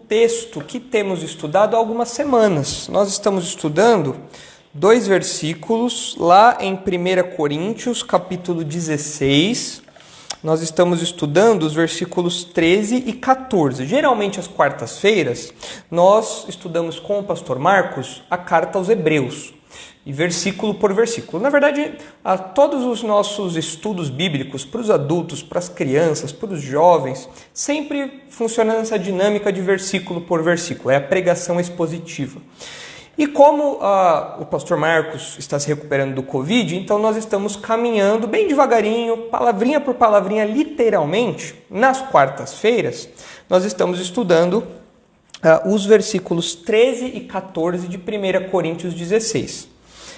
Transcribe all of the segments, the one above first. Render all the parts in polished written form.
texto que temos estudado há algumas semanas. Nós estamos estudando 2 versículos lá em 1 Coríntios, capítulo 16. Nós estamos estudando os versículos 13 e 14. Geralmente, às quartas-feiras, nós estudamos com o pastor Marcos a carta aos Hebreus, e versículo por versículo. Na verdade, a todos os nossos estudos bíblicos, para os adultos, para as crianças, para os jovens, sempre funciona nessa dinâmica de versículo por versículo, é a pregação expositiva. E como o pastor Marcos está se recuperando do Covid, então nós estamos caminhando bem devagarinho, palavrinha por palavrinha, literalmente, nas quartas-feiras, nós estamos estudando os versículos 13 e 14 de 1 Coríntios 16.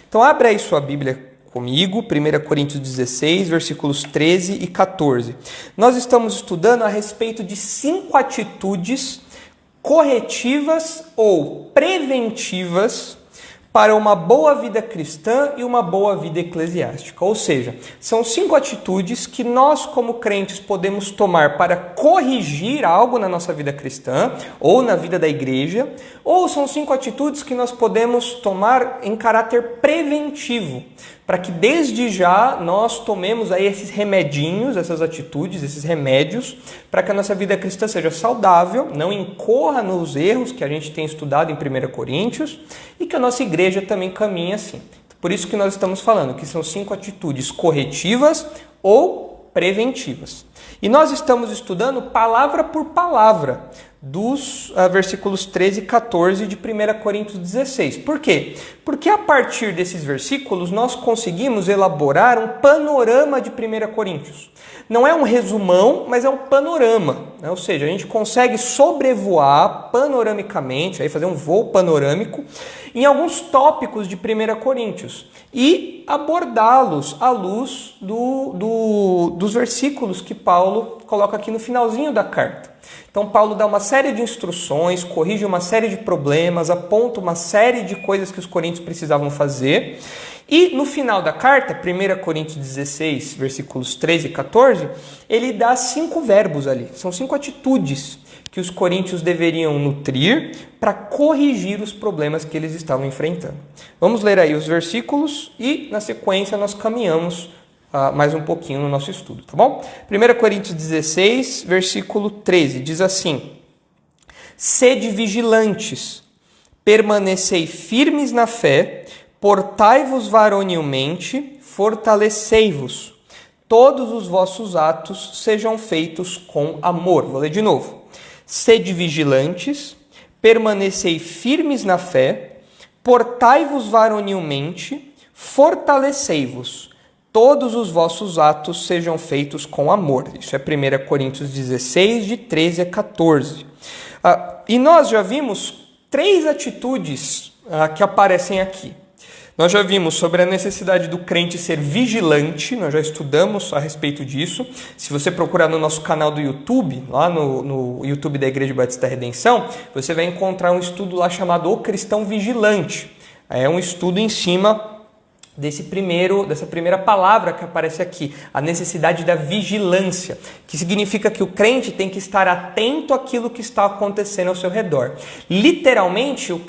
Então, abre aí sua Bíblia comigo, 1 Coríntios 16, versículos 13 e 14. Nós estamos estudando a respeito de 5 atitudes corretivas ou preventivas para uma boa vida cristã e uma boa vida eclesiástica. Ou seja, são 5 atitudes que nós, como crentes, podemos tomar para corrigir algo na nossa vida cristã ou na vida da igreja, ou são 5 atitudes que nós podemos tomar em caráter preventivo, para que desde já nós tomemos aí esses remedinhos, essas atitudes, esses remédios, para que a nossa vida cristã seja saudável, não incorra nos erros que a gente tem estudado em 1 Coríntios e que a nossa igreja também caminhe assim. Por isso que nós estamos falando que são 5 atitudes corretivas ou preventivas. E nós estamos estudando palavra por palavra dos versículos 13 e 14 de 1 Coríntios 16. Por quê? Porque a partir desses versículos nós conseguimos elaborar um panorama de 1 Coríntios. Não é um resumão, mas é um panorama, né? Ou seja, a gente consegue sobrevoar panoramicamente, aí fazer um voo panorâmico em alguns tópicos de 1 Coríntios e abordá-los à luz dos versículos que Paulo coloca aqui no finalzinho da carta. Então, Paulo dá uma série de instruções, corrige uma série de problemas, aponta uma série de coisas que os coríntios precisavam fazer. E no final da carta, 1 Coríntios 16, versículos 13 e 14, ele dá 5 verbos ali. São 5 atitudes que os coríntios deveriam nutrir para corrigir os problemas que eles estavam enfrentando. Vamos ler aí os versículos e, na sequência, nós caminhamos mais um pouquinho no nosso estudo, tá bom? 1 Coríntios 16, versículo 13, diz assim: Sede vigilantes, permanecei firmes na fé, portai-vos varonilmente, fortalecei-vos. Todos os vossos atos sejam feitos com amor. Vou ler de novo. Sede vigilantes, permanecei firmes na fé, portai-vos varonilmente, fortalecei-vos. Todos os vossos atos sejam feitos com amor. Isso é 1 Coríntios 16, de 13 a 14. E nós já vimos 3 atitudes que aparecem aqui. Nós já vimos sobre a necessidade do crente ser vigilante, nós já estudamos a respeito disso. Se você procurar no nosso canal do YouTube, lá no YouTube da Igreja Batista da Redenção, você vai encontrar um estudo lá chamado O Cristão Vigilante. É um estudo em cima dessa primeira palavra que aparece aqui, a necessidade da vigilância, que significa que o crente tem que estar atento àquilo que está acontecendo ao seu redor. Literalmente, o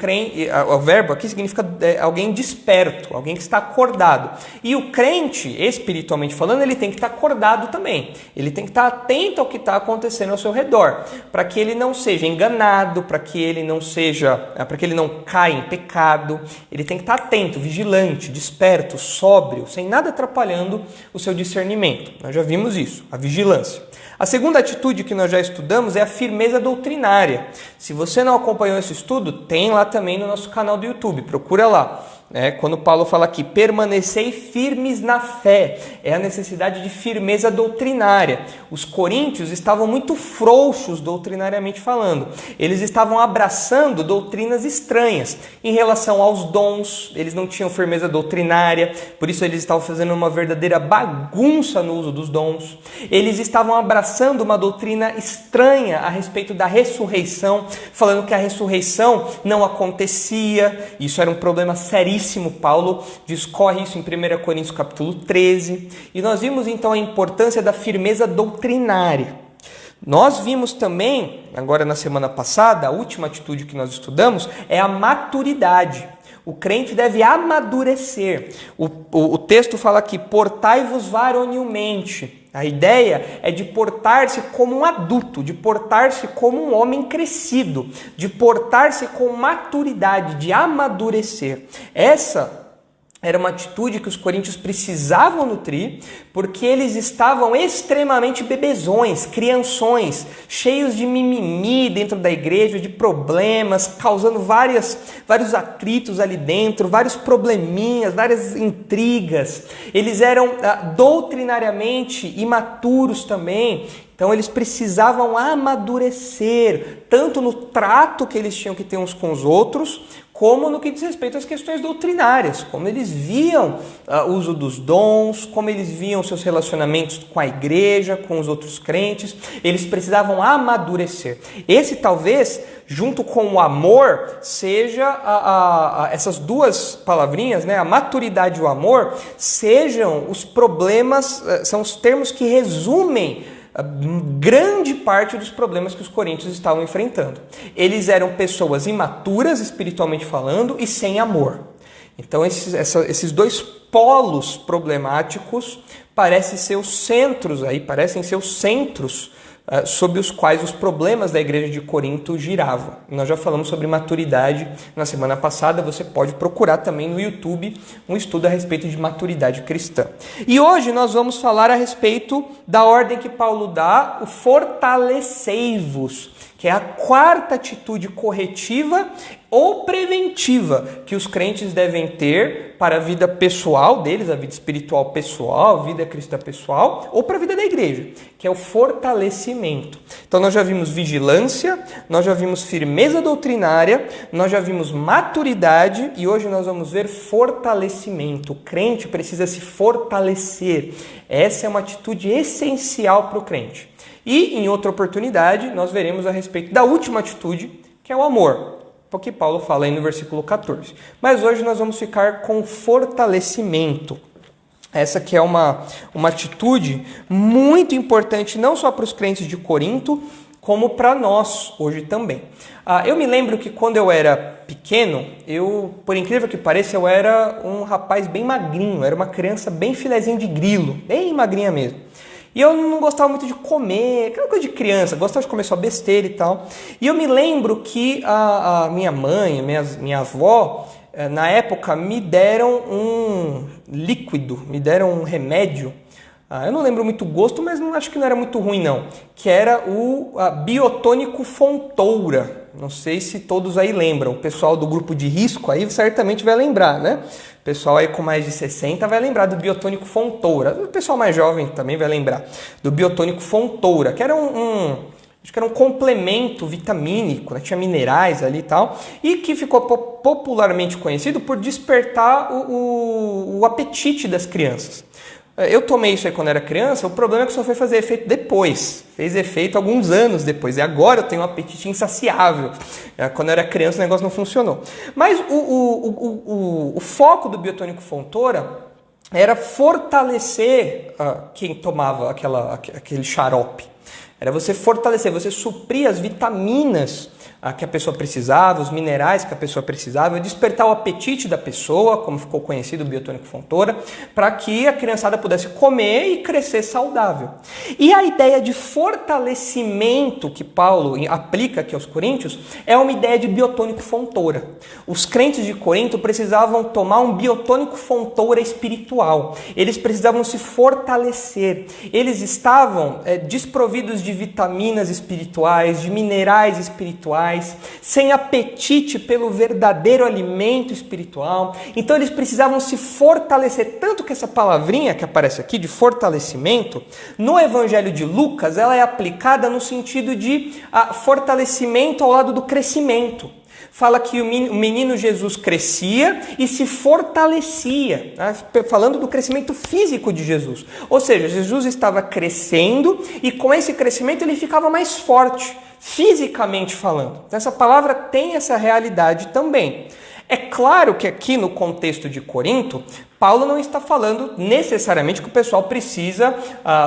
verbo aqui significa alguém desperto, alguém que está acordado. E o crente, espiritualmente falando, ele tem que estar acordado também. Ele tem que estar atento ao que está acontecendo ao seu redor, para que ele não seja enganado, para que ele não caia em pecado. Ele tem que estar atento, vigilante, desperto, sóbrio, sem nada atrapalhando o seu discernimento. Nós já vimos isso, a vigilância. A segunda atitude que nós já estudamos é a firmeza doutrinária. Se você não acompanhou esse estudo, tem lá também no nosso canal do YouTube, procura lá. Quando Paulo fala aqui, permanecei firmes na fé, é a necessidade de firmeza doutrinária. Os coríntios estavam muito frouxos doutrinariamente falando. Eles estavam abraçando doutrinas estranhas em relação aos dons. Eles não tinham firmeza doutrinária, por isso eles estavam fazendo uma verdadeira bagunça no uso dos dons. Eles estavam abraçando uma doutrina estranha a respeito da ressurreição, falando que a ressurreição não acontecia. Isso era um problema seríssimo. Paulo discorre isso em 1 Coríntios capítulo 13. E nós vimos então a importância da firmeza doutrinária. Nós vimos também, agora na semana passada, a última atitude que nós estudamos é a maturidade. O crente deve amadurecer. O texto fala aqui, portai-vos varonilmente. A ideia é de portar-se como um adulto, de portar-se como um homem crescido, de portar-se com maturidade, de amadurecer. Essa era uma atitude que os coríntios precisavam nutrir, porque eles estavam extremamente bebezões, crianções, cheios de mimimi dentro da igreja, de problemas, causando vários atritos ali dentro, vários probleminhas, várias intrigas. Eles eram doutrinariamente imaturos também. Então eles precisavam amadurecer, tanto no trato que eles tinham que ter uns com os outros, como no que diz respeito às questões doutrinárias, como eles viam o uso dos dons, como eles viam seus relacionamentos com a igreja, com os outros crentes. Eles precisavam amadurecer. Esse talvez, junto com o amor, seja essas duas palavrinhas, né, a maturidade e o amor, sejam os problemas, são os termos que resumem grande parte dos problemas que os coríntios estavam enfrentando. Eles eram pessoas imaturas, espiritualmente falando, e sem amor. Então esses dois polos problemáticos parecem ser os centros sobre os quais os problemas da igreja de Corinto giravam. Nós já falamos sobre maturidade na semana passada, você pode procurar também no YouTube um estudo a respeito de maturidade cristã. E hoje nós vamos falar a respeito da ordem que Paulo dá, o fortalecei-vos, que é a quarta atitude corretiva ou preventiva que os crentes devem ter para a vida pessoal deles, a vida espiritual pessoal, a vida cristã pessoal, ou para a vida da igreja, que é o fortalecimento. Então nós já vimos vigilância, nós já vimos firmeza doutrinária, nós já vimos maturidade e hoje nós vamos ver fortalecimento. O crente precisa se fortalecer. Essa é uma atitude essencial para o crente. E, em outra oportunidade, nós veremos a respeito da última atitude, que é o amor, porque Paulo fala aí no versículo 14. Mas hoje nós vamos ficar com fortalecimento. Essa que é uma atitude muito importante, não só para os crentes de Corinto, como para nós hoje também. Eu me lembro que quando eu era pequeno, por incrível que pareça, eu era um rapaz bem magrinho, era uma criança bem filezinho de grilo, bem magrinha mesmo. E eu não gostava muito de comer, aquela coisa de criança, gostava de comer só besteira e tal. E eu me lembro que a minha mãe, minha avó, na época me deram um líquido, me deram um remédio. Eu não lembro muito o gosto, mas acho que não era muito ruim não. Que era o biotônico Fontoura. Não sei se todos aí lembram. O pessoal do grupo de risco aí certamente vai lembrar, né? O pessoal aí com mais de 60 vai lembrar do biotônico Fontoura. O pessoal mais jovem também vai lembrar do biotônico Fontoura, que era acho que era um complemento vitamínico, né? Tinha minerais ali e tal, e que ficou popularmente conhecido por despertar o apetite das crianças. Eu tomei isso aí quando era criança, o problema é que só foi fazer efeito depois. Fez efeito alguns anos depois. E agora eu tenho um apetite insaciável. Quando eu era criança o negócio não funcionou. Mas o foco do biotônico Fontoura era fortalecer quem tomava aquele xarope. Era você fortalecer, você suprir as vitaminas que a pessoa precisava, os minerais que a pessoa precisava, despertar o apetite da pessoa, como ficou conhecido o biotônico Fontoura, para que a criançada pudesse comer e crescer saudável. E a ideia de fortalecimento que Paulo aplica aqui aos coríntios é uma ideia de biotônico Fontoura. Os crentes de Corinto precisavam tomar um biotônico Fontoura espiritual. Eles precisavam se fortalecer. Eles estavam desprovidos de vitaminas espirituais, de minerais espirituais, sem apetite pelo verdadeiro alimento espiritual. Então eles precisavam se fortalecer, tanto que essa palavrinha que aparece aqui de fortalecimento, no Evangelho de Lucas, ela é aplicada no sentido de fortalecimento ao lado do crescimento. Fala que o menino Jesus crescia e se fortalecia, né? Falando do crescimento físico de Jesus. Ou seja, Jesus estava crescendo e com esse crescimento ele ficava mais forte, fisicamente falando. Então, essa palavra tem essa realidade também. É claro que aqui no contexto de Corinto, Paulo não está falando necessariamente que o pessoal precisa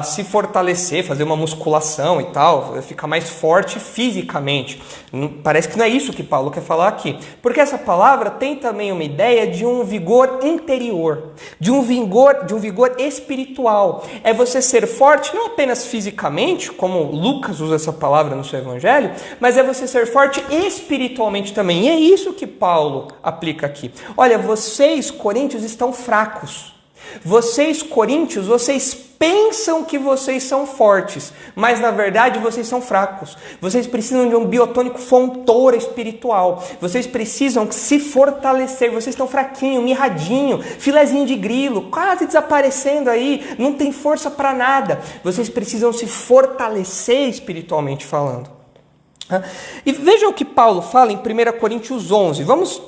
se fortalecer, fazer uma musculação e tal, ficar mais forte fisicamente. Parece que não é isso que Paulo quer falar aqui. Porque essa palavra tem também uma ideia de um vigor interior, de um vigor espiritual. É você ser forte não apenas fisicamente, como Lucas usa essa palavra no seu evangelho, mas é você ser forte espiritualmente também. E é isso que Paulo aplica aqui. Olha, vocês, coríntios, estão fracos. Vocês, coríntios, vocês pensam que vocês são fortes, mas na verdade vocês são fracos. Vocês precisam de um biotônico fontoura espiritual. Vocês precisam se fortalecer. Vocês estão fraquinho, mirradinho, filezinho de grilo, quase desaparecendo aí, não tem força para nada. Vocês precisam se fortalecer espiritualmente falando. E vejam o que Paulo fala em 1 Coríntios 11. Vamos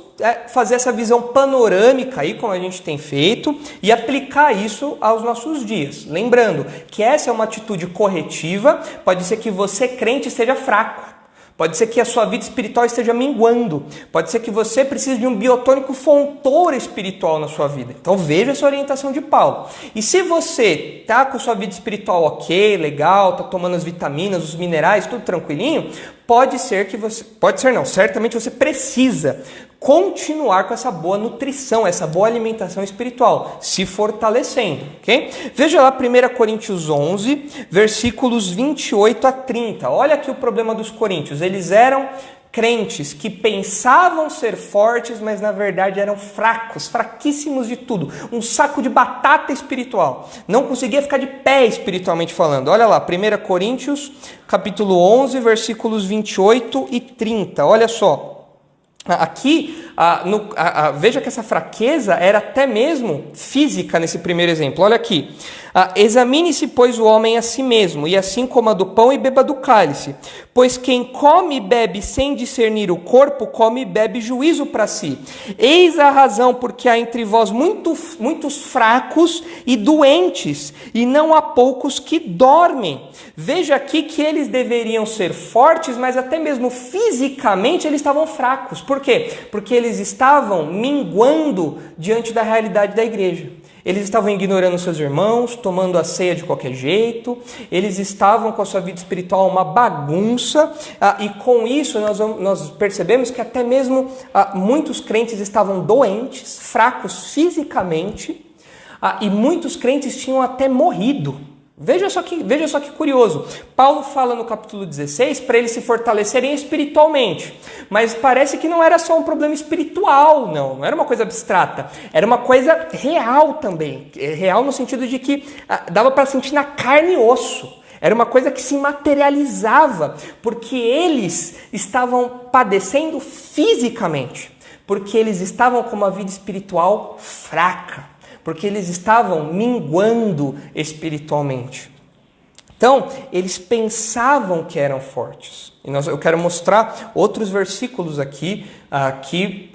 fazer essa visão panorâmica aí, como a gente tem feito, e aplicar isso aos nossos dias. Lembrando que essa é uma atitude corretiva. Pode ser que você, crente, esteja fraco. Pode ser que a sua vida espiritual esteja minguando. Pode ser que você precise de um biotônico fontoura espiritual na sua vida. Então veja essa orientação de Paulo. E se você está com a sua vida espiritual ok, legal, está tomando as vitaminas, os minerais, tudo tranquilinho, pode ser que você... Pode ser não, certamente você precisa continuar com essa boa nutrição, essa boa alimentação espiritual, se fortalecendo, ok? Veja lá 1 Coríntios 11, versículos 28 a 30. Olha aqui o problema dos coríntios. Eles eram crentes que pensavam ser fortes, mas na verdade eram fracos, fraquíssimos de tudo. Um saco de batata espiritual. Não conseguia ficar de pé espiritualmente falando. Olha lá, 1 Coríntios, capítulo 11, versículos 28 e 30. Olha só. Aqui, veja que essa fraqueza era até mesmo física nesse primeiro exemplo. Olha aqui. Examine-se, pois, o homem a si mesmo, e assim coma do pão e beba do cálice. Pois quem come e bebe sem discernir o corpo, come e bebe juízo para si. Eis a razão porque há entre vós muitos fracos e doentes, e não há poucos que dormem. Veja aqui que eles deveriam ser fortes, mas até mesmo fisicamente eles estavam fracos. Por quê? Porque eles estavam minguando diante da realidade da igreja. Eles estavam ignorando seus irmãos, tomando a ceia de qualquer jeito, eles estavam com a sua vida espiritual uma bagunça, e com isso nós percebemos que até mesmo muitos crentes estavam doentes, fracos fisicamente, e muitos crentes tinham até morrido. Veja só que curioso. Paulo fala no capítulo 16 para eles se fortalecerem espiritualmente. Mas parece que não era só um problema espiritual, não era uma coisa abstrata. Era uma coisa real também. Real no sentido de que dava para sentir na carne e osso. Era uma coisa que se materializava, porque eles estavam padecendo fisicamente. Porque eles estavam com uma vida espiritual fraca. Porque eles estavam minguando espiritualmente. Então, eles pensavam que eram fortes. E eu quero mostrar outros versículos aqui que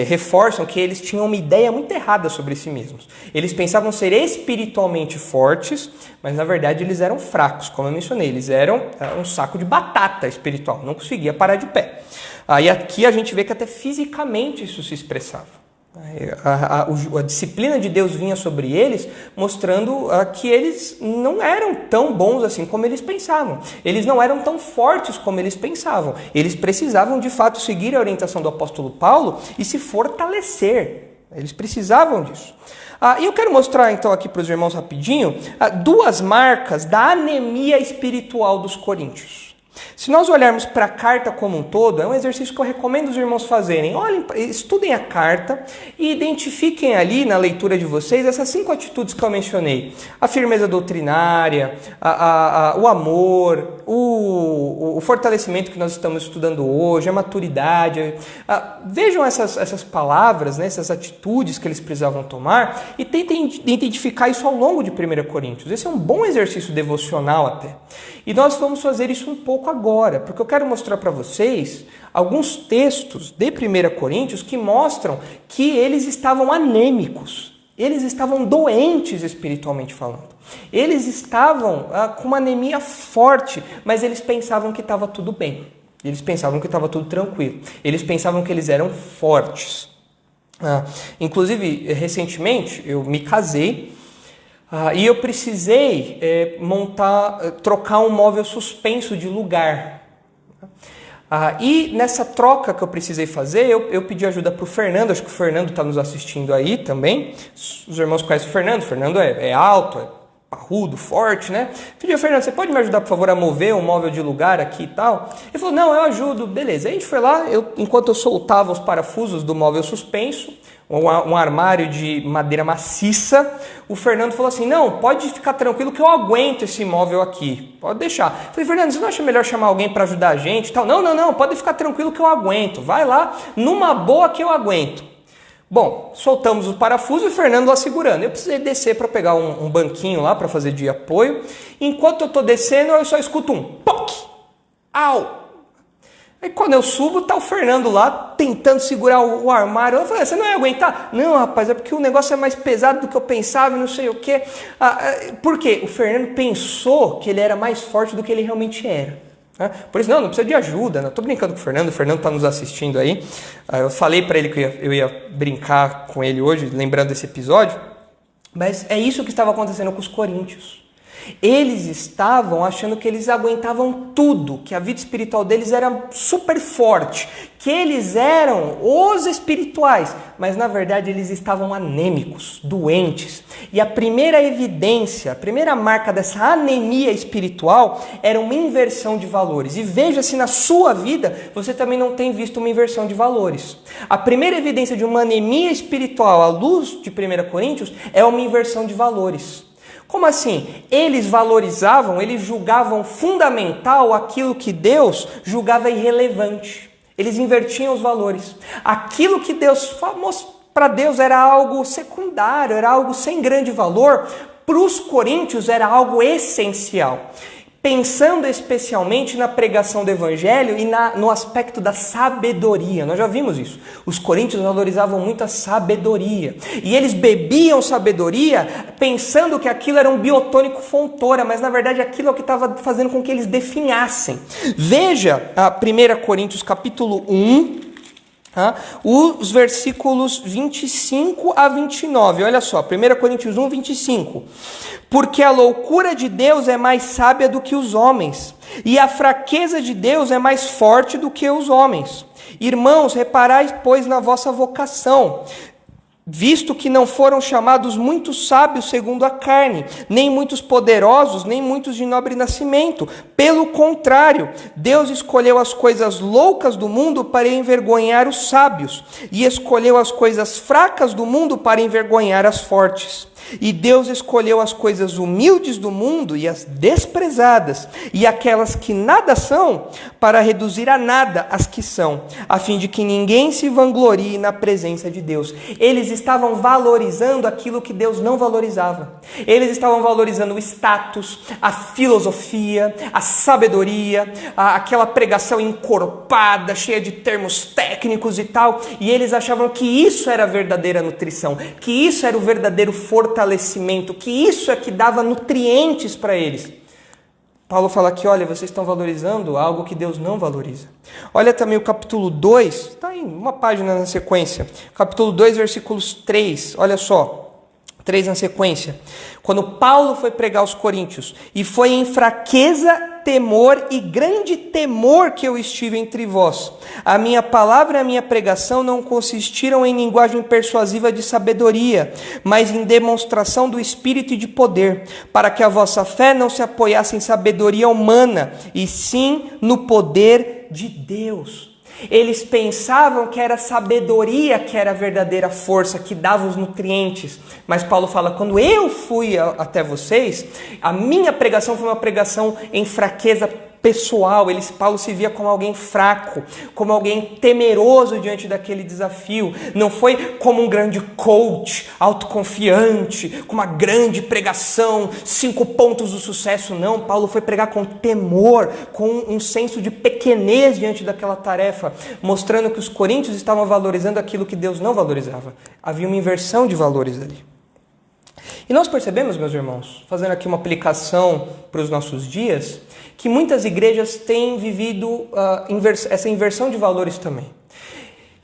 reforçam que eles tinham uma ideia muito errada sobre si mesmos. Eles pensavam ser espiritualmente fortes, mas na verdade eles eram fracos, como eu mencionei. Eles eram um saco de batata espiritual, não conseguia parar de pé. E aqui a gente vê que até fisicamente isso se expressava. A disciplina de Deus vinha sobre eles, mostrando que eles não eram tão bons assim como eles pensavam. Eles não eram tão fortes como eles pensavam. Eles precisavam, de fato, seguir a orientação do apóstolo Paulo e se fortalecer. Eles precisavam disso. E eu quero mostrar, então, aqui para os irmãos rapidinho, duas marcas da anemia espiritual dos coríntios. Se nós olharmos para a carta como um todo, é um exercício que eu recomendo os irmãos fazerem. Olhem, estudem a carta e identifiquem ali na leitura de vocês essas 5 atitudes que eu mencionei. A firmeza doutrinária, o amor, o fortalecimento que nós estamos estudando hoje, a maturidade. Vejam essas palavras, né, essas atitudes que eles precisavam tomar e tentem identificar isso ao longo de 1 Coríntios. Esse é um bom exercício devocional até. E nós vamos fazer isso um pouco agora, porque eu quero mostrar para vocês alguns textos de 1 Coríntios que mostram que eles estavam anêmicos, eles estavam doentes espiritualmente falando. Eles estavam com uma anemia forte, mas eles pensavam que estava tudo bem. Eles pensavam que estava tudo tranquilo. Eles pensavam que eles eram fortes. Inclusive, recentemente, eu me casei e eu precisei trocar um móvel suspenso de lugar. E nessa troca que eu precisei fazer, eu pedi ajuda para o Fernando, acho que o Fernando está nos assistindo aí também. Os irmãos conhecem o Fernando é alto, é parrudo, forte, né? Pedi ao Fernando, você pode me ajudar, por favor, a mover um móvel de lugar aqui e tal? Ele falou, não, eu ajudo, beleza. Aí a gente foi lá, enquanto eu soltava os parafusos do móvel suspenso, um armário de madeira maciça, o Fernando falou assim, não, pode ficar tranquilo que eu aguento esse móvel aqui, pode deixar. Eu falei, Fernando, você não acha melhor chamar alguém para ajudar a gente e tal? Não, pode ficar tranquilo que eu aguento, vai lá, numa boa que eu aguento. Bom, soltamos os parafusos e o Fernando lá segurando. Eu precisei descer para pegar um banquinho lá para fazer de apoio. Enquanto eu estou descendo, eu só escuto um POC! Au! Aí quando eu subo, tá o Fernando lá tentando segurar o armário. Eu falei, você não ia aguentar? Não, rapaz, é porque o negócio é mais pesado do que eu pensava e não sei o quê. Por quê? O Fernando pensou que ele era mais forte do que ele realmente era. Por isso, não precisa de ajuda. Não estou brincando com o Fernando está nos assistindo aí. Eu falei para ele que eu ia brincar com ele hoje, lembrando desse episódio. Mas é isso que estava acontecendo com os coríntios. Eles estavam achando que eles aguentavam tudo, que a vida espiritual deles era super forte, que eles eram os espirituais, mas na verdade eles estavam anêmicos, doentes. E a primeira evidência, a primeira marca dessa anemia espiritual era uma inversão de valores. E veja se na sua vida você também não tem visto uma inversão de valores. A primeira evidência de uma anemia espiritual à luz de 1 Coríntios é uma inversão de valores. Como assim? Eles valorizavam, eles julgavam fundamental aquilo que Deus julgava irrelevante. Eles invertiam os valores. Aquilo que Deus para Deus era algo secundário, era algo sem grande valor, para os coríntios era algo essencial. Pensando especialmente na pregação do evangelho e no aspecto da sabedoria. Nós já vimos isso. Os coríntios valorizavam muito a sabedoria. E eles bebiam sabedoria pensando que aquilo era um biotônico fontora, mas na verdade aquilo é o que estava fazendo com que eles definhassem. Veja a 1 Coríntios capítulo 1, os versículos 25 a 29. Olha só, 1 Coríntios 1, 25. Porque a loucura de Deus é mais sábia do que os homens, e a fraqueza de Deus é mais forte do que os homens. Irmãos, reparai, pois, na vossa vocação, visto que não foram chamados muitos sábios segundo a carne, nem muitos poderosos, nem muitos de nobre nascimento. Pelo contrário, Deus escolheu as coisas loucas do mundo para envergonhar os sábios, e escolheu as coisas fracas do mundo para envergonhar as fortes. E Deus escolheu as coisas humildes do mundo e as desprezadas, e aquelas que nada são, para reduzir a nada as que são, a fim de que ninguém se vanglorie na presença de Deus. Eles estavam valorizando aquilo que Deus não valorizava. Eles estavam valorizando o status, a filosofia, a sabedoria, aquela pregação encorpada, cheia de termos técnicos e tal, e eles achavam que isso era a verdadeira nutrição, que isso era o verdadeiro fortalecimento, que isso é que dava nutrientes para eles. Paulo fala aqui, olha, vocês estão valorizando algo que Deus não valoriza. Olha também o capítulo 2, está em uma página na sequência, capítulo 2, versículos 3, olha só. 3 na sequência. Quando Paulo foi pregar aos coríntios, e foi em fraqueza, temor e grande temor que eu estive entre vós. A minha palavra e a minha pregação não consistiram em linguagem persuasiva de sabedoria, mas em demonstração do Espírito e de poder, para que a vossa fé não se apoiasse em sabedoria humana, e sim no poder de Deus. Eles pensavam que era sabedoria que era a verdadeira força, que dava os nutrientes. Mas Paulo fala, quando eu fui até vocês, a minha pregação foi uma pregação em fraqueza pessoal. Paulo se via como alguém fraco, como alguém temeroso diante daquele desafio. Não foi como um grande coach, autoconfiante, com uma grande pregação, 5 pontos do sucesso. Não, Paulo foi pregar com temor, com um senso de pequenez diante daquela tarefa, mostrando que os coríntios estavam valorizando aquilo que Deus não valorizava. Havia uma inversão de valores ali. E nós percebemos, meus irmãos, fazendo aqui uma aplicação para os nossos dias, que muitas igrejas têm vivido essa inversão de valores também.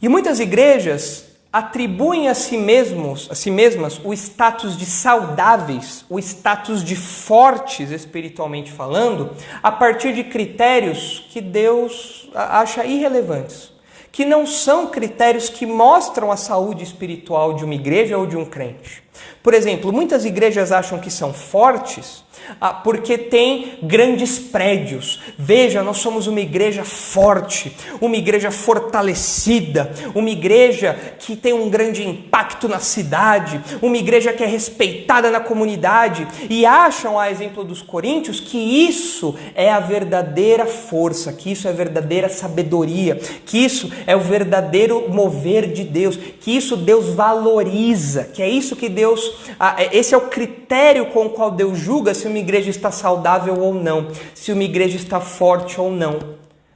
E muitas igrejas atribuem a si mesmas o status de saudáveis, o status de fortes espiritualmente falando, a partir de critérios que Deus acha irrelevantes, que não são critérios que mostram a saúde espiritual de uma igreja ou de um crente. Por exemplo, muitas igrejas acham que são fortes porque tem grandes prédios. Veja, nós somos uma igreja forte, uma igreja fortalecida, uma igreja que tem um grande impacto na cidade, uma igreja que é respeitada na comunidade, e acham, a exemplo dos coríntios, que isso é a verdadeira força, que isso é a verdadeira sabedoria, que isso é o verdadeiro mover de Deus, que isso Deus valoriza, que é isso que Deus... esse é o critério com o qual Deus julga se uma igreja está saudável ou não, se uma igreja está forte ou não.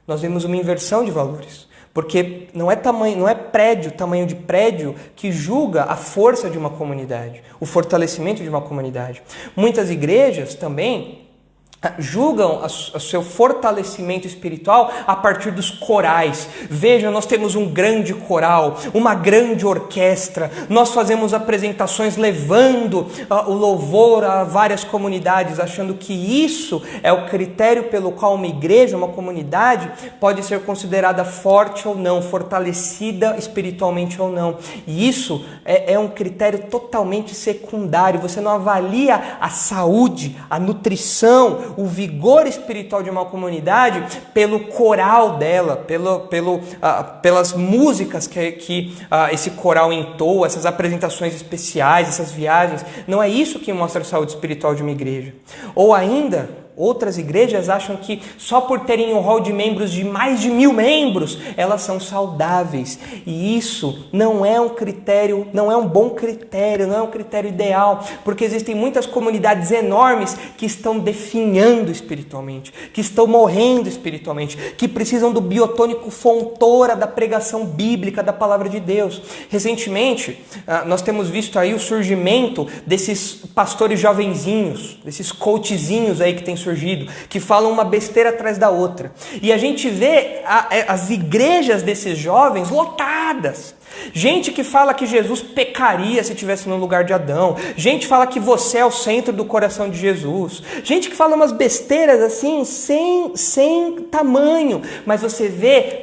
Nós vemos uma inversão de valores, porque não é tamanho de prédio que julga a força de uma comunidade, o fortalecimento de uma comunidade. Muitas igrejas também julgam o seu fortalecimento espiritual a partir dos corais. Veja, nós temos um grande coral, uma grande orquestra, nós fazemos apresentações levando o louvor a várias comunidades, achando que isso é o critério pelo qual uma igreja, uma comunidade, pode ser considerada forte ou não, fortalecida espiritualmente ou não. E isso é um critério totalmente secundário. Você não avalia a saúde, a nutrição, o vigor espiritual de uma comunidade pelo coral dela, pelas músicas que esse coral entoa, essas apresentações especiais, essas viagens. Não é isso que mostra a saúde espiritual de uma igreja. Ou ainda... outras igrejas acham que só por terem um hall de membros de mais de 1000 membros, elas são saudáveis. E isso não é um critério, não é um bom critério, não é um critério ideal, porque existem muitas comunidades enormes que estão definhando espiritualmente, que estão morrendo espiritualmente, que precisam do biotônico fontora da pregação bíblica, da palavra de Deus. Recentemente, nós temos visto aí o surgimento desses pastores jovenzinhos, desses coachzinhos aí que têm surgido, que falam uma besteira atrás da outra. E a gente vê as igrejas desses jovens lotadas. Gente que fala que Jesus pecaria se estivesse no lugar de Adão. Gente que fala que você é o centro do coração de Jesus. Gente que fala umas besteiras assim, sem tamanho. Mas você vê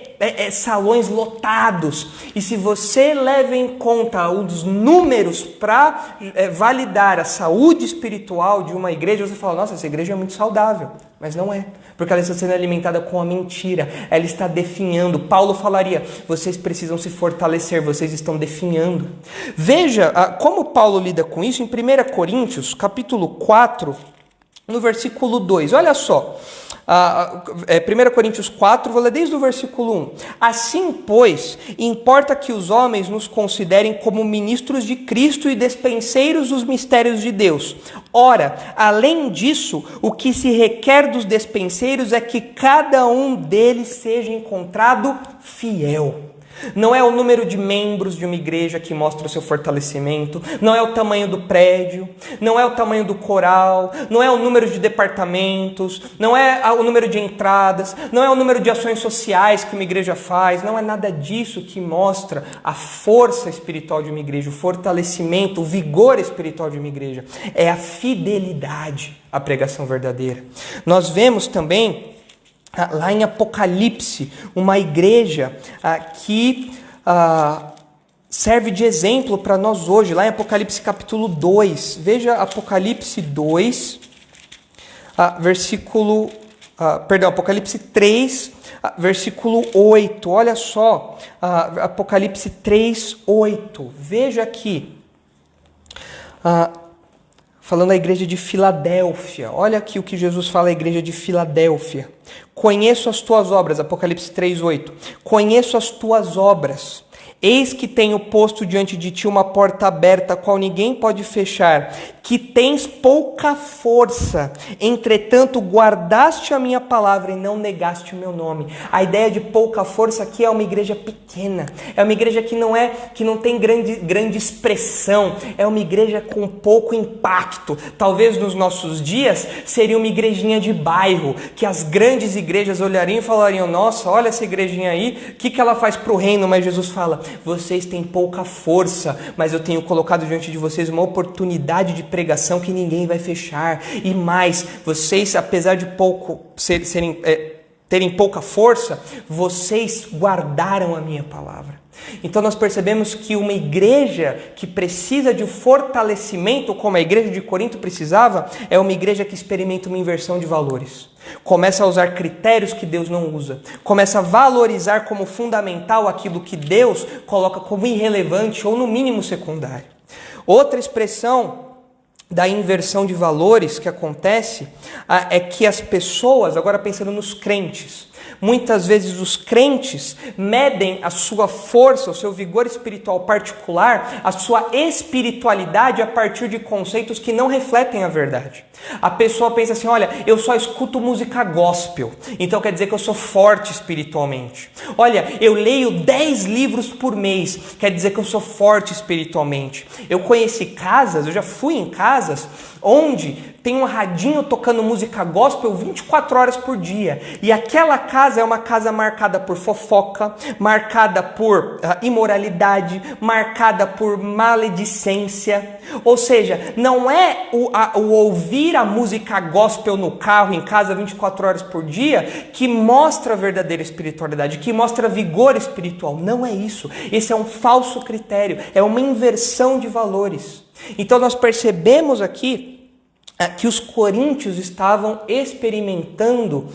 salões lotados. E se você leva em conta os números para validar a saúde espiritual de uma igreja, você fala, nossa, essa igreja é muito saudável. Mas não é, porque ela está sendo alimentada com a mentira, ela está definhando. Paulo falaria, vocês precisam se fortalecer, vocês estão definhando. Veja como Paulo lida com isso em 1 Coríntios, capítulo 4, no versículo 2. Olha só, 1 Coríntios 4, vou ler desde o versículo 1. Assim, pois, importa que os homens nos considerem como ministros de Cristo e despenseiros dos mistérios de Deus. Ora, além disso, o que se requer dos despenseiros é que cada um deles seja encontrado fiel. Não é o número de membros de uma igreja que mostra o seu fortalecimento, não é o tamanho do prédio, não é o tamanho do coral, não é o número de departamentos, não é o número de entradas, não é o número de ações sociais que uma igreja faz, não é nada disso que mostra a força espiritual de uma igreja, o fortalecimento, o vigor espiritual de uma igreja. É a fidelidade à pregação verdadeira. Nós vemos também lá em Apocalipse, uma igreja que serve de exemplo para nós hoje, lá em Apocalipse capítulo 2. Veja Apocalipse 2, Apocalipse 3, versículo 8. Olha só, Apocalipse 3, 8. Veja aqui. Falando da igreja de Filadélfia. Olha aqui o que Jesus fala à igreja de Filadélfia. Conheço as tuas obras, Apocalipse 3:8. Conheço as tuas obras. Eis que tenho posto diante de ti uma porta aberta, a qual ninguém pode fechar. que tens pouca força, entretanto guardaste a minha palavra e não negaste o meu nome. A ideia de pouca força aqui é uma igreja pequena, é uma igreja que não tem grande expressão, é uma igreja com pouco impacto. Talvez nos nossos dias seria uma igrejinha de bairro, que as grandes igrejas olhariam e falariam: nossa, olha essa igrejinha aí, o que ela faz para o reino? Mas Jesus fala: vocês têm pouca força, mas eu tenho colocado diante de vocês uma oportunidade de pregação que ninguém vai fechar. E mais, vocês, apesar de terem pouca força, vocês guardaram a minha palavra. Então nós percebemos que uma igreja que precisa de fortalecimento, como a igreja de Corinto precisava, é uma igreja que experimenta uma inversão de valores. Começa a usar critérios que Deus não usa. Começa a valorizar como fundamental aquilo que Deus coloca como irrelevante ou no mínimo secundário. Outra expressão da inversão de valores que acontece é que as pessoas, agora pensando nos crentes, muitas vezes os crentes medem a sua força, o seu vigor espiritual particular, a sua espiritualidade a partir de conceitos que não refletem a verdade. A pessoa pensa assim: olha, eu só escuto música gospel, então quer dizer que eu sou forte espiritualmente. Olha, eu leio 10 livros por mês, quer dizer que eu sou forte espiritualmente. Eu já fui em casas onde tem um radinho tocando música gospel 24 horas por dia. E aquela casa é uma casa marcada por fofoca, marcada por imoralidade, marcada por maledicência. Ou seja, não é o ouvir a música gospel no carro, em casa, 24 horas por dia, que mostra a verdadeira espiritualidade, que mostra vigor espiritual. Não é isso. Esse é um falso critério, é uma inversão de valores. Então nós percebemos aqui que os coríntios estavam experimentando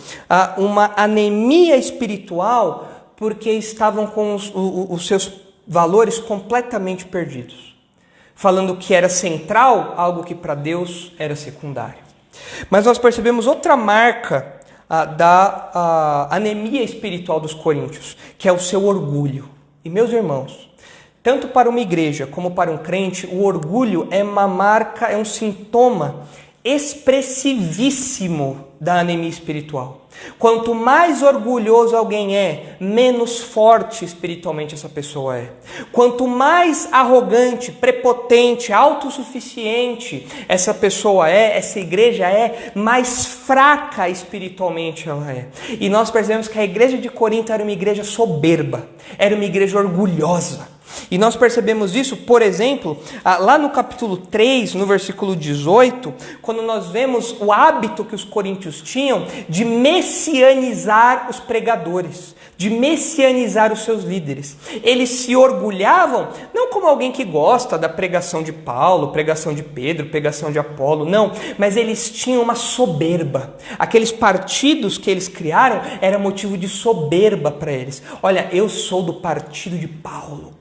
uma anemia espiritual porque estavam com os seus valores completamente perdidos. Falando que era central, algo que para Deus era secundário. Mas nós percebemos outra marca da anemia espiritual dos coríntios, que é o seu orgulho. E meus irmãos, tanto para uma igreja como para um crente, o orgulho é uma marca, é um sintoma expressivíssimo da anemia espiritual. Quanto mais orgulhoso alguém é, menos forte espiritualmente essa pessoa é. Quanto mais arrogante, prepotente, autossuficiente essa pessoa é, essa igreja é, mais fraca espiritualmente ela é. E nós percebemos que a igreja de Corinto era uma igreja soberba, era uma igreja orgulhosa. E nós percebemos isso, por exemplo, lá no capítulo 3, no versículo 18, quando nós vemos o hábito que os coríntios tinham de messianizar os pregadores, de messianizar os seus líderes. Eles se orgulhavam, não como alguém que gosta da pregação de Paulo, pregação de Pedro, pregação de Apolo, não, mas eles tinham uma soberba. Aqueles partidos que eles criaram era motivo de soberba para eles. Olha, eu sou do partido de Paulo.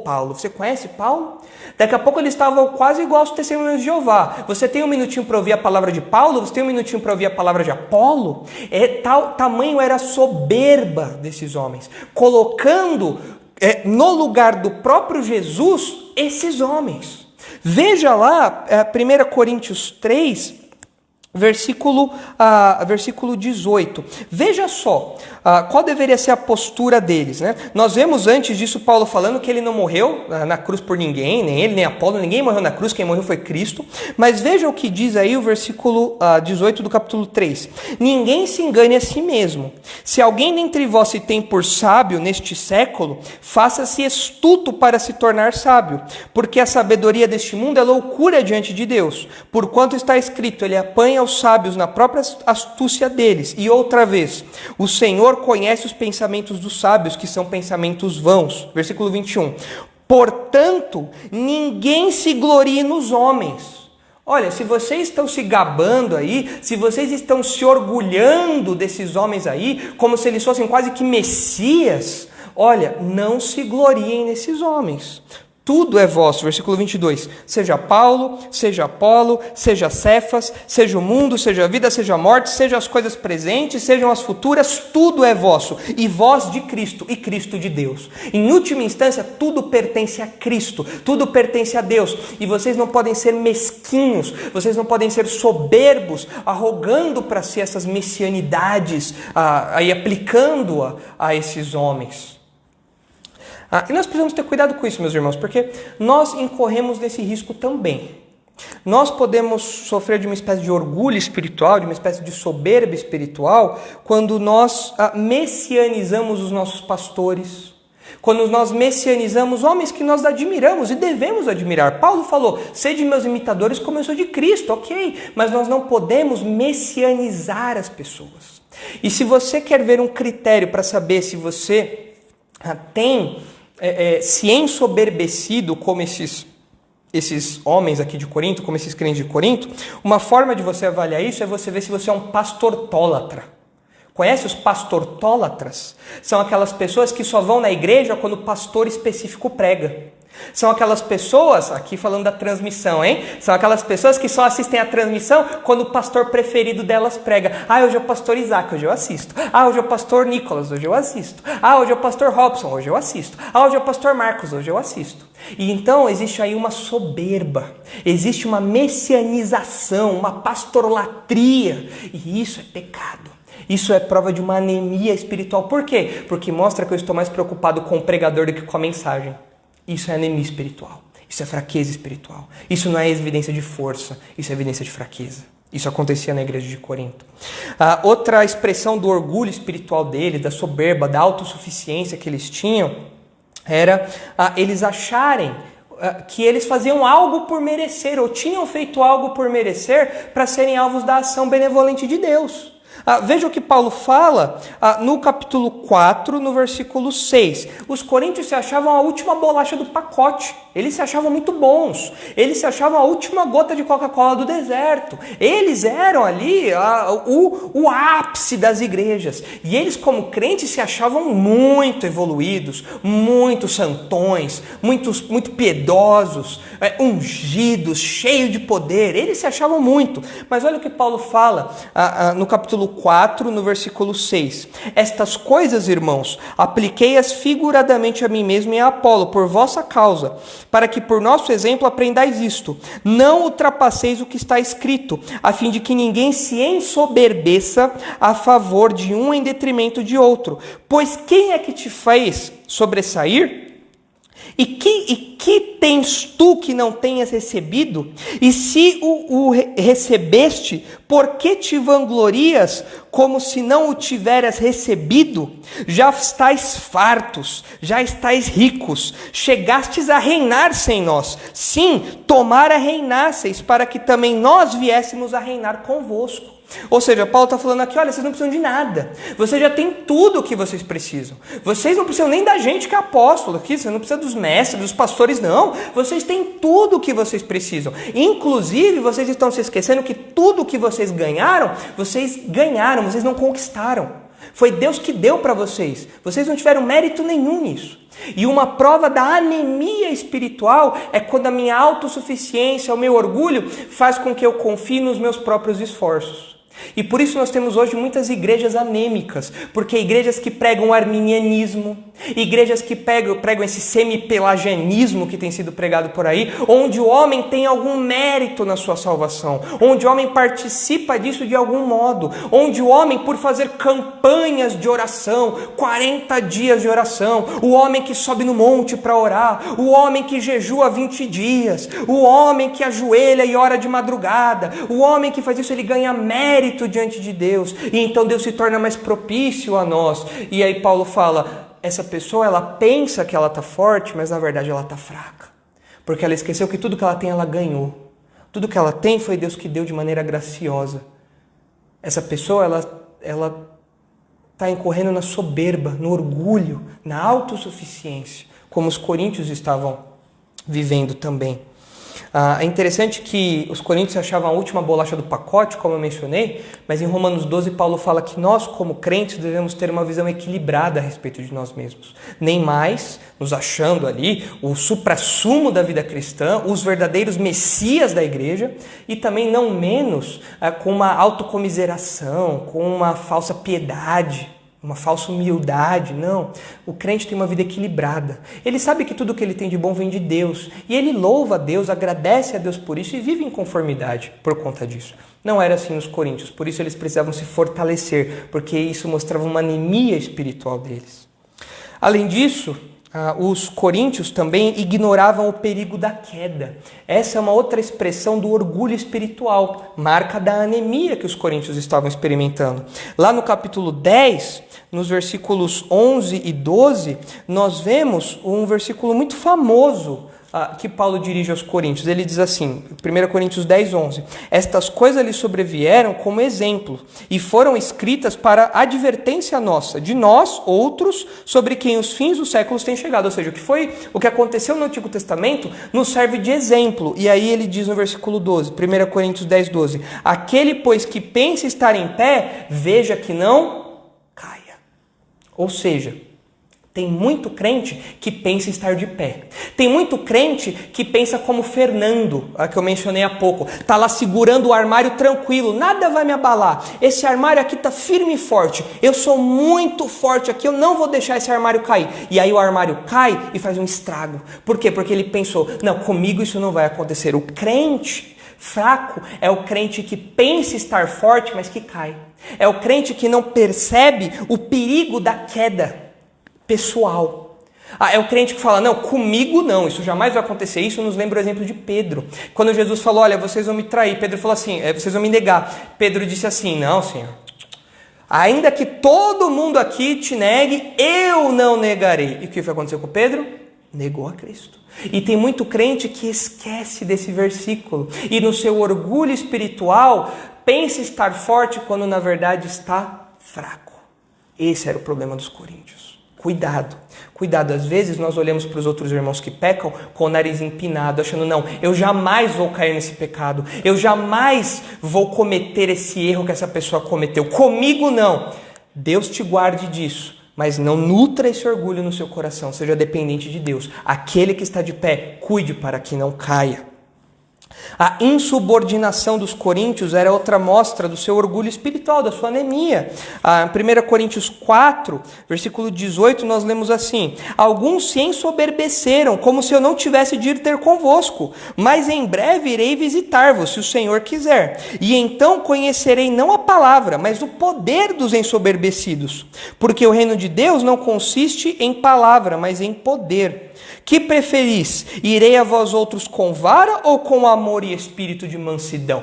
Paulo, você conhece Paulo? Daqui a pouco eles estavam quase igual aos testemunhos de Jeová. Você tem um minutinho para ouvir a palavra de Paulo? Você tem um minutinho para ouvir a palavra de Apolo? Tamanho era a soberba desses homens, colocando no lugar do próprio Jesus esses homens. Veja lá, 1 Coríntios 3, versículo 18. Veja só qual deveria ser a postura deles, né? Nós vemos antes disso Paulo falando que ele não morreu na cruz por ninguém, nem ele, nem Apolo, ninguém morreu na cruz, quem morreu foi Cristo. Mas veja o que diz aí o versículo 18 do capítulo 3. Ninguém se engane a si mesmo. Se alguém dentre vós se tem por sábio neste século, faça-se astuto para se tornar sábio, porque a sabedoria deste mundo é loucura diante de Deus. Porquanto está escrito, ele apanha os sábios na própria astúcia deles. E outra vez, o Senhor conhece os pensamentos dos sábios, que são pensamentos vãos. Versículo 21. Portanto, ninguém se glorie nos homens. Olha, se vocês estão se gabando aí, se vocês estão se orgulhando desses homens aí, como se eles fossem quase que messias, olha, não se gloriem nesses homens. tudo é vosso. Versículo 22. Seja Paulo, seja Apolo, seja Cefas, seja o mundo, seja a vida, seja a morte, seja as coisas presentes, sejam as futuras, tudo é vosso. E vós de Cristo, e Cristo de Deus. Em última instância, tudo pertence a Cristo, tudo pertence a Deus. E vocês não podem ser mesquinhos, vocês não podem ser soberbos, arrogando para si essas messianidades, aí aplicando-a a esses homens. E nós precisamos ter cuidado com isso, meus irmãos, porque nós incorremos nesse risco também. Nós podemos sofrer de uma espécie de orgulho espiritual, de uma espécie de soberba espiritual, quando nós messianizamos os nossos pastores, quando nós messianizamos homens que nós admiramos e devemos admirar. Paulo falou, sede meus imitadores como eu sou de Cristo, ok, mas nós não podemos messianizar as pessoas. E se você quer ver um critério para saber se você tem se ensoberbecido como esses homens aqui de Corinto, como esses crentes de Corinto, uma forma de você avaliar isso é você ver se você é um pastortólatra. Conhece os pastortólatras? São aquelas pessoas que só vão na igreja quando o pastor específico prega. São aquelas pessoas, aqui falando da transmissão, hein? São aquelas pessoas que só assistem a transmissão quando o pastor preferido delas prega. Hoje é o pastor Isaac, hoje eu assisto. Hoje é o pastor Nicolas, hoje eu assisto. Hoje é o pastor Robson, hoje eu assisto. Hoje é o pastor Marcos, hoje eu assisto. E então existe aí uma soberba, existe uma messianização, uma pastorlatria. E isso é pecado. Isso é prova de uma anemia espiritual. Por quê? Porque mostra que eu estou mais preocupado com o pregador do que com a mensagem. Isso é anemia espiritual. Isso é fraqueza espiritual. Isso não é evidência de força. Isso é evidência de fraqueza. Isso acontecia na igreja de Corinto. Outra expressão do orgulho espiritual deles, da soberba, da autossuficiência que eles tinham, era eles acharem que eles faziam algo por merecer, ou tinham feito algo por merecer, para serem alvos da ação benevolente de Deus. Veja o que Paulo fala no capítulo 4, no versículo 6. Os coríntios se achavam a última bolacha do pacote. Eles se achavam muito bons. Eles se achavam a última gota de Coca-Cola do deserto. Eles eram ali o ápice das igrejas. E eles, como crentes, se achavam muito evoluídos, muito santões, muito piedosos, ungidos, cheios de poder. Eles se achavam muito. Mas olha o que Paulo fala no capítulo 4, no versículo 6. Estas coisas, irmãos, apliquei-as figuradamente a mim mesmo e a Apolo, por vossa causa, para que por nosso exemplo aprendais isto. Não ultrapasseis o que está escrito, a fim de que ninguém se ensoberbeça a favor de um em detrimento de outro. Pois quem é que te fez sobressair? E que tens tu que não tenhas recebido? E se o recebeste, por que te vanglorias como se não o tiveras recebido? Já estáis fartos, já estáis ricos, chegastes a reinar sem nós. Sim, tomara reinasseis, para que também nós viéssemos a reinar convosco. Ou seja, Paulo está falando aqui, olha, vocês não precisam de nada. Vocês já têm tudo o que vocês precisam. Vocês não precisam nem da gente que é apóstolo aqui. Você não precisa dos mestres, dos pastores, não. Vocês têm tudo o que vocês precisam. Inclusive, vocês estão se esquecendo que tudo o que vocês ganharam, vocês não conquistaram. Foi Deus que deu para vocês. Vocês não tiveram mérito nenhum nisso. E uma prova da anemia espiritual é quando a minha autossuficiência, o meu orgulho, faz com que eu confie nos meus próprios esforços. E por isso nós temos hoje muitas igrejas anêmicas, porque igrejas que pregam o arminianismo, igrejas que pregam esse semi-pelagianismo que tem sido pregado por aí, onde o homem tem algum mérito na sua salvação, onde o homem participa disso de algum modo, onde o homem, por fazer campanhas de oração, 40 dias de oração, o homem que sobe no monte para orar, o homem que jejua 20 dias, o homem que ajoelha e ora de madrugada, o homem que faz isso, ele ganha mérito diante de Deus, e então Deus se torna mais propício a nós. E aí Paulo fala, essa pessoa, ela pensa que ela está forte, mas na verdade ela está fraca, porque ela esqueceu que tudo que ela tem, ela ganhou. Tudo que ela tem foi Deus que deu de maneira graciosa. Essa pessoa, ela está incorrendo na soberba, no orgulho, na autossuficiência, como os coríntios estavam vivendo também. É interessante que os coríntios achavam a última bolacha do pacote, como eu mencionei, mas em Romanos 12 Paulo fala que nós, como crentes, devemos ter uma visão equilibrada a respeito de nós mesmos. Nem mais nos achando ali o suprassumo da vida cristã, os verdadeiros messias da igreja, e também não menos com uma autocomiseração, com uma falsa piedade, uma falsa humildade. Não, o crente tem uma vida equilibrada. Ele sabe que tudo que ele tem de bom vem de Deus. E ele louva a Deus, agradece a Deus por isso e vive em conformidade por conta disso. Não era assim nos coríntios, por isso eles precisavam se fortalecer, porque isso mostrava uma anemia espiritual deles. Além disso, os coríntios também ignoravam o perigo da queda. Essa é uma outra expressão do orgulho espiritual, marca da anemia que os coríntios estavam experimentando. Lá no capítulo 10, nos versículos 11 e 12, nós vemos um versículo muito famoso que Paulo dirige aos coríntios. Ele diz assim, 1 Coríntios 10, 11: estas coisas lhe sobrevieram como exemplo e foram escritas para advertência nossa, de nós, outros, sobre quem os fins dos séculos têm chegado. Ou seja, o que aconteceu no Antigo Testamento nos serve de exemplo. E aí ele diz no versículo 12, 1 Coríntios 10, 12: aquele, pois, que pensa estar em pé, veja que não caia. Ou seja, tem muito crente que pensa estar de pé. Tem muito crente que pensa como Fernando, que eu mencionei há pouco. Está lá segurando o armário tranquilo, nada vai me abalar. Esse armário aqui está firme e forte. Eu sou muito forte aqui, eu não vou deixar esse armário cair. E aí o armário cai e faz um estrago. Por quê? Porque ele pensou, não, comigo isso não vai acontecer. O crente fraco é o crente que pensa estar forte, mas que cai. É o crente que não percebe o perigo da queda pessoal. É o crente que fala, não, comigo não, isso jamais vai acontecer. Isso nos lembra o exemplo de Pedro. Quando Jesus falou, olha, vocês vão me trair. Pedro falou assim, vocês vão me negar. Pedro disse assim, não, Senhor, ainda que todo mundo aqui te negue, eu não negarei. E o que foi acontecer com Pedro? Negou a Cristo. E tem muito crente que esquece desse versículo. E no seu orgulho espiritual, pensa estar forte quando na verdade está fraco. Esse era o problema dos coríntios. Cuidado, cuidado. Às vezes nós olhamos para os outros irmãos que pecam com o nariz empinado, achando, não, eu jamais vou cair nesse pecado, eu jamais vou cometer esse erro que essa pessoa cometeu, comigo não. Deus te guarde disso, mas não nutra esse orgulho no seu coração, seja dependente de Deus. Aquele que está de pé, cuide para que não caia. A insubordinação dos coríntios era outra mostra do seu orgulho espiritual, da sua anemia. Em 1 Coríntios 4, versículo 18, nós lemos assim: alguns se ensoberbeceram, como se eu não tivesse de ir ter convosco, mas em breve irei visitar-vos, se o Senhor quiser. E então conhecerei não a palavra, mas o poder dos ensoberbecidos. Porque o reino de Deus não consiste em palavra, mas em poder. Que preferis? Irei a vós outros com vara ou com amor e espírito de mansidão?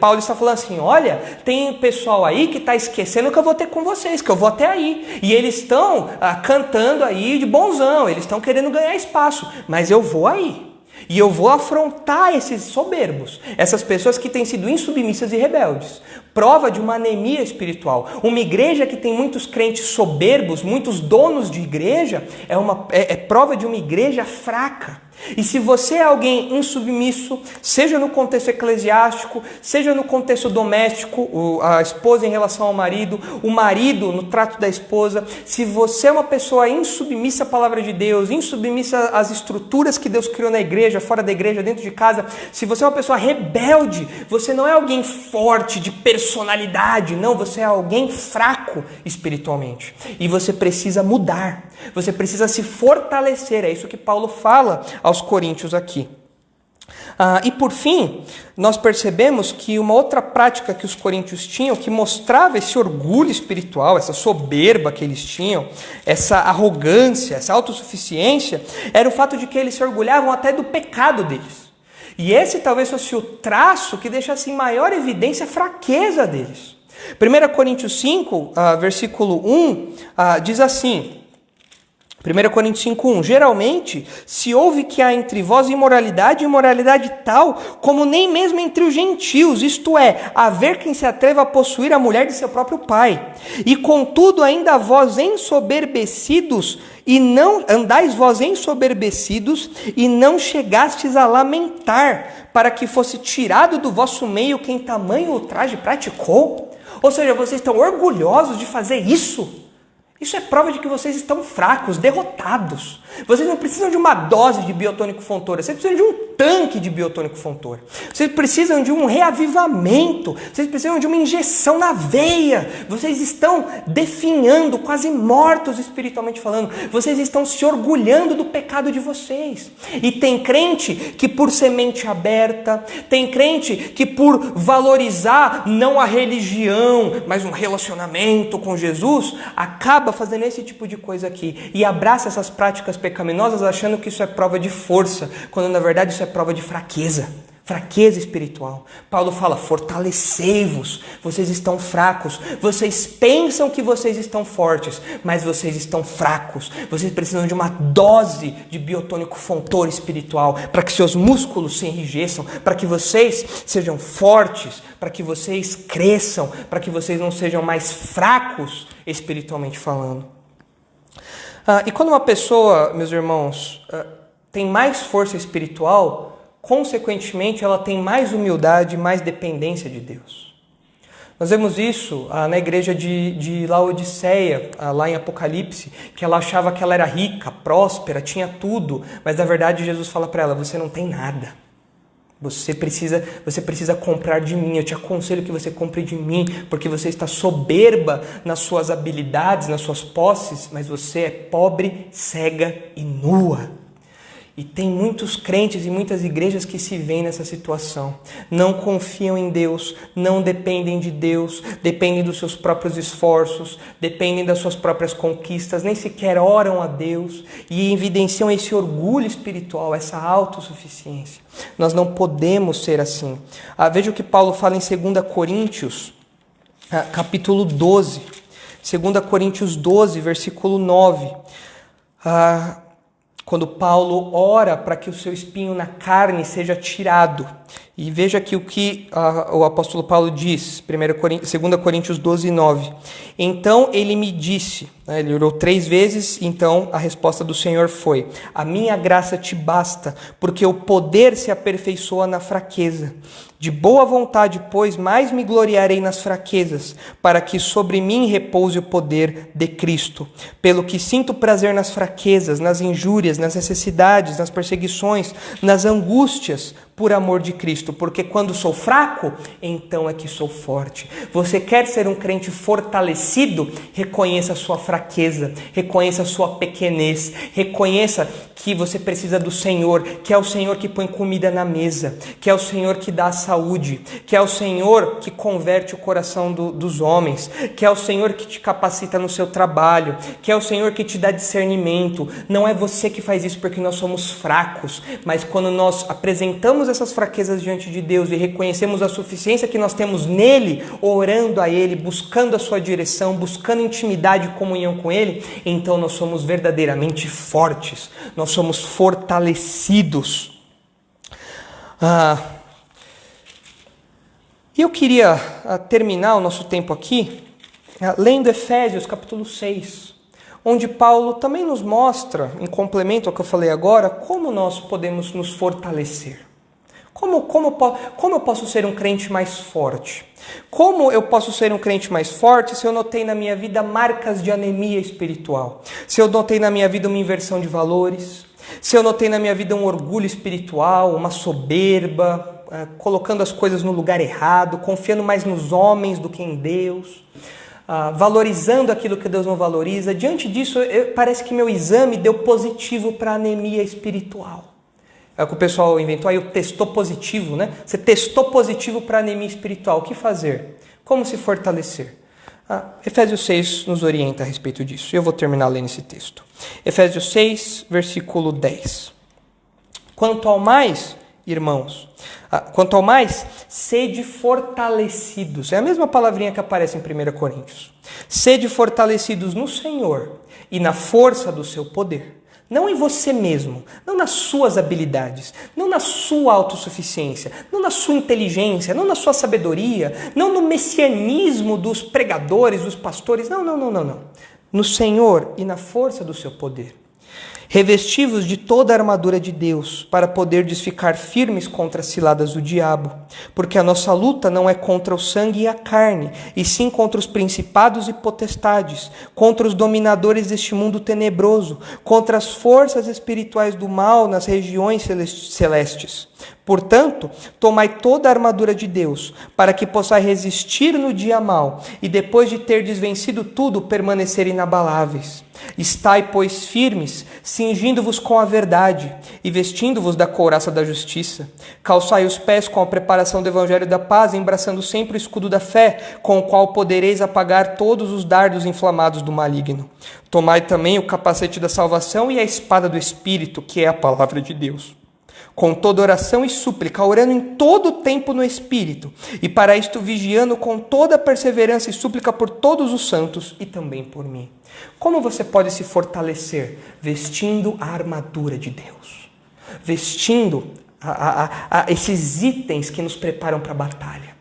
Paulo está falando assim, olha, tem pessoal aí que está esquecendo que eu vou ter com vocês, que eu vou até aí. E eles estão cantando aí de bonzão, eles estão querendo ganhar espaço, mas eu vou aí. E eu vou afrontar esses soberbos, essas pessoas que têm sido insubmissas e rebeldes. Prova de uma anemia espiritual. Uma igreja que tem muitos crentes soberbos, muitos donos de igreja, é prova de uma igreja fraca. E se você é alguém insubmisso, seja no contexto eclesiástico, seja no contexto doméstico, a esposa em relação ao marido, o marido no trato da esposa, se você é uma pessoa insubmissa à palavra de Deus, insubmissa às estruturas que Deus criou na igreja, fora da igreja, dentro de casa, se você é uma pessoa rebelde, você não é alguém forte, de personalidade, não, você é alguém fraco espiritualmente. E você precisa mudar, você precisa se fortalecer, é isso que Paulo fala aos coríntios aqui. E por fim, nós percebemos que uma outra prática que os coríntios tinham, que mostrava esse orgulho espiritual, essa soberba que eles tinham, essa arrogância, essa autossuficiência, era o fato de que eles se orgulhavam até do pecado deles. E esse talvez fosse o traço que deixasse em maior evidência a fraqueza deles. 1 Coríntios 5, versículo 1, diz assim, 1 Coríntios 5:1, geralmente se ouve que há entre vós imoralidade, imoralidade tal, como nem mesmo entre os gentios, isto é, haver quem se atreva a possuir a mulher de seu próprio pai. E contudo ainda vós ensoberbecidos, E não andais vós ensoberbecidos, e não chegastes a lamentar, para que fosse tirado do vosso meio quem tamanho ultraje praticou? Ou seja, vocês estão orgulhosos de fazer isso? Isso é prova de que vocês estão fracos, derrotados. Vocês não precisam de uma dose de biotônico fontoura, vocês precisam de um tanque de biotônico fontoura. Vocês precisam de um reavivamento, vocês precisam de uma injeção na veia. Vocês estão definhando, quase mortos espiritualmente falando. Vocês estão se orgulhando do pecado de vocês. E tem crente que por semente aberta, tem crente que por valorizar não a religião, mas um relacionamento com Jesus, acaba fazendo esse tipo de coisa aqui e abraça essas práticas pecaminosas achando que isso é prova de força, quando na verdade isso é prova de fraqueza espiritual. Paulo fala, fortalecei-vos, vocês estão fracos, vocês pensam que vocês estão fortes, mas vocês estão fracos, vocês precisam de uma dose de biotônico fontoura espiritual, para que seus músculos se enrijeçam, para que vocês sejam fortes, para que vocês cresçam, para que vocês não sejam mais fracos espiritualmente falando. E quando uma pessoa, meus irmãos, tem mais força espiritual, consequentemente, ela tem mais humildade, mais dependência de Deus. Nós vemos isso na igreja de Laodiceia, lá em Apocalipse, que ela achava que ela era rica, próspera, tinha tudo, mas na verdade Jesus fala para ela, você não tem nada. Você precisa comprar de mim, eu te aconselho que você compre de mim, porque você está soberba nas suas habilidades, nas suas posses, mas você é pobre, cega e nua. E tem muitos crentes e muitas igrejas que se veem nessa situação. Não confiam em Deus, não dependem de Deus, dependem dos seus próprios esforços, dependem das suas próprias conquistas, nem sequer oram a Deus e evidenciam esse orgulho espiritual, essa autossuficiência. Nós não podemos ser assim. Veja o que Paulo fala em 2 Coríntios, capítulo 12. 2 Coríntios 12, versículo 9. Quando Paulo ora para que o seu espinho na carne seja tirado. E veja aqui o que o apóstolo Paulo diz, 2 Coríntios 12, 9. Então ele me disse, ele orou 3 vezes, então a resposta do Senhor foi, a minha graça te basta, porque o poder se aperfeiçoa na fraqueza. De boa vontade, pois, mais me gloriarei nas fraquezas, para que sobre mim repouse o poder de Cristo. Pelo que sinto prazer nas fraquezas, nas injúrias, nas necessidades, nas perseguições, nas angústias, por amor de Cristo, porque quando sou fraco, então é que sou forte. Você quer ser um crente fortalecido? Reconheça a sua fraqueza, reconheça a sua pequenez, reconheça que você precisa do Senhor, que é o Senhor que põe comida na mesa, que é o Senhor que dá a saúde, que é o Senhor que converte o coração dos homens, que é o Senhor que te capacita no seu trabalho, que é o Senhor que te dá discernimento. Não é você que faz isso porque nós somos fracos, mas quando nós apresentamos essas fraquezas diante de Deus e reconhecemos a suficiência que nós temos nele, orando a ele, buscando a sua direção, buscando intimidade e comunhão com ele, então nós somos verdadeiramente fortes, nós somos fortalecidos. E eu queria terminar o nosso tempo aqui lendo Efésios capítulo 6, onde Paulo também nos mostra, em complemento ao que eu falei agora, como nós podemos nos fortalecer. Como eu posso ser um crente mais forte? Como eu posso ser um crente mais forte se eu notei na minha vida marcas de anemia espiritual? Se eu notei na minha vida uma inversão de valores? Se eu notei na minha vida um orgulho espiritual, uma soberba, colocando as coisas no lugar errado, confiando mais nos homens do que em Deus, valorizando aquilo que Deus não valoriza? Diante disso, parece que meu exame deu positivo para anemia espiritual. É o que o pessoal inventou aí, o testou positivo, né? Você testou positivo para anemia espiritual. O que fazer? Como se fortalecer? Efésios 6 nos orienta a respeito disso. Eu vou terminar lendo esse texto. Efésios 6, versículo 10. Quanto ao mais, irmãos, sede fortalecidos. É a mesma palavrinha que aparece em 1 Coríntios. Sede fortalecidos no Senhor e na força do seu poder. Não em você mesmo, não nas suas habilidades, não na sua autossuficiência, não na sua inteligência, não na sua sabedoria, não no messianismo dos pregadores, dos pastores. Não. no Senhor e na força do seu poder. Revesti-vos de toda a armadura de Deus, para poderdes ficar firmes contra as ciladas do diabo, porque a nossa luta não é contra o sangue e a carne, e sim contra os principados e potestades, contra os dominadores deste mundo tenebroso, contra as forças espirituais do mal nas regiões celestes. Portanto, tomai toda a armadura de Deus, para que possais resistir no dia mau, e depois de terdes vencido tudo, permanecer inabaláveis. Estai, pois, firmes, cingindo-vos com a verdade, e vestindo-vos da couraça da justiça. Calçai os pés com a preparação do evangelho da paz, embraçando sempre o escudo da fé, com o qual podereis apagar todos os dardos inflamados do maligno. Tomai também o capacete da salvação e a espada do Espírito, que é a palavra de Deus. Com toda oração e súplica, orando em todo o tempo no Espírito, e para isto vigiando com toda perseverança e súplica por todos os santos e também por mim. Como você pode se fortalecer? Vestindo a armadura de Deus. Vestindo esses itens que nos preparam para a batalha.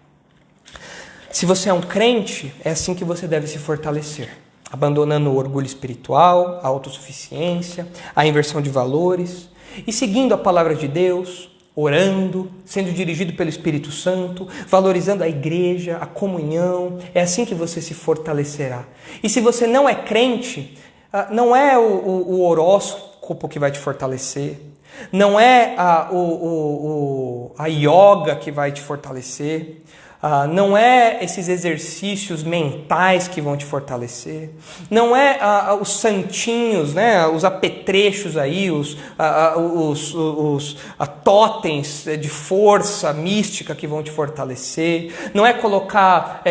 Se você é um crente, é assim que você deve se fortalecer. Abandonando o orgulho espiritual, a autossuficiência, a inversão de valores, e seguindo a palavra de Deus, orando, sendo dirigido pelo Espírito Santo, valorizando a igreja, a comunhão. É assim que você se fortalecerá. E se você não é crente, não é o horóscopo que vai te fortalecer, não é a yoga que vai te fortalecer, não é esses exercícios mentais que vão te fortalecer, não é os santinhos, né, os apetrechos aí, os totens de força mística que vão te fortalecer, não é colocar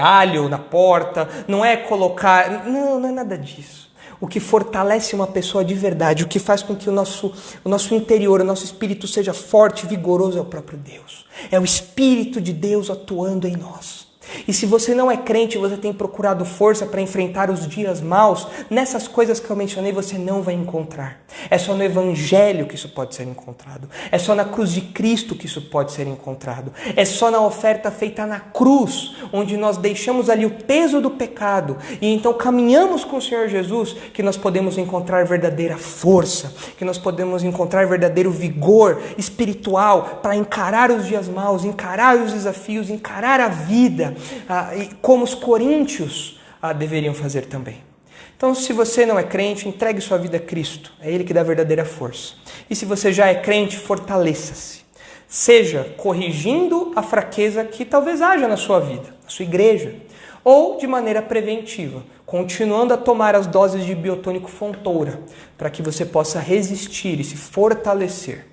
alho na porta, não é colocar... Não é nada disso. O que fortalece uma pessoa de verdade, o que faz com que o nosso interior, o nosso espírito seja forte e vigoroso é o próprio Deus. É o Espírito de Deus atuando em nós. E se você não é crente, você tem procurado força para enfrentar os dias maus, nessas coisas que eu mencionei você não vai encontrar. É só no Evangelho que isso pode ser encontrado. É só na cruz de Cristo que isso pode ser encontrado. É só na oferta feita na cruz, onde nós deixamos ali o peso do pecado e então caminhamos com o Senhor Jesus, que nós podemos encontrar verdadeira força, que nós podemos encontrar verdadeiro vigor espiritual para encarar os dias maus, encarar os desafios, encarar a vida, e como os coríntios deveriam fazer também. Então, se você não é crente, entregue sua vida a Cristo. É Ele que dá a verdadeira força. E se você já é crente, fortaleça-se. Seja corrigindo a fraqueza que talvez haja na sua vida, na sua igreja, ou de maneira preventiva, continuando a tomar as doses de biotônico Fontoura, para que você possa resistir e se fortalecer